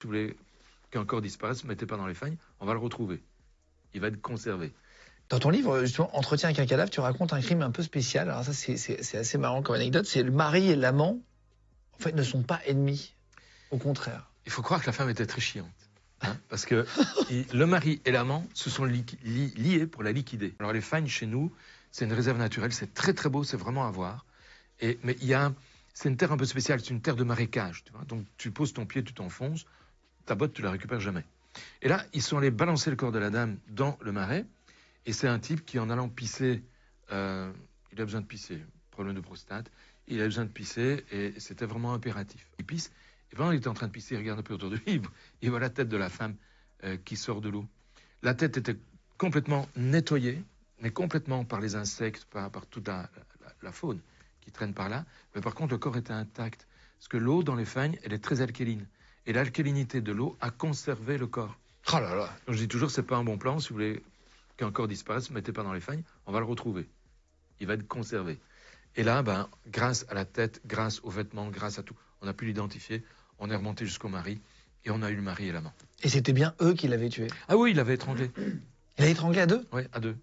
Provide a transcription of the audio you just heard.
Si vous voulez qu'un corps disparaisse, ne mettez pas dans les fagnes, on va le retrouver. Il va être conservé. Dans ton livre, justement, Entretien avec un cadavre, tu racontes un crime un peu spécial. Alors ça, c'est assez marrant comme anecdote. C'est le mari et l'amant, en fait, ne sont pas ennemis. Au contraire. Il faut croire que la femme était très chiante. Hein, parce que le mari et l'amant se sont liés pour la liquider. Alors les fagnes, chez nous, c'est une réserve naturelle. C'est très très beau, c'est vraiment à voir. Mais c'est une terre un peu spéciale. C'est une terre de marécage. Tu vois. Donc tu poses ton pied, tu t'enfonces. Ta botte, tu la récupères jamais. Et là, ils sont allés balancer le corps de la dame dans le marais. Et c'est un type qui, en allant pisser, il a besoin de pisser, problème de prostate, il a besoin de pisser et c'était vraiment impératif. Il pisse, et pendant qu'il était en train de pisser, il regarde un peu autour de lui, il voit la tête de la femme qui sort de l'eau. La tête était complètement nettoyée, mais complètement par les insectes, par toute la faune qui traîne par là. Mais par contre, le corps était intact, parce que l'eau dans les fagnes, elle est très alcaline. Et l'alcalinité de l'eau a conservé le corps. Oh là là. Donc je dis toujours, c'est pas un bon plan, si vous voulez qu'un corps disparaisse, ne mettez pas dans les fagnes, on va le retrouver. Il va être conservé. Et là, grâce à la tête, grâce aux vêtements, grâce à tout, on a pu l'identifier, on est remonté jusqu'au mari, et on a eu le mari et l'amant. Et c'était bien eux qui l'avaient tué. Ah oui, il l'avait étranglé. Il l'a étranglé à deux? Oui, à deux.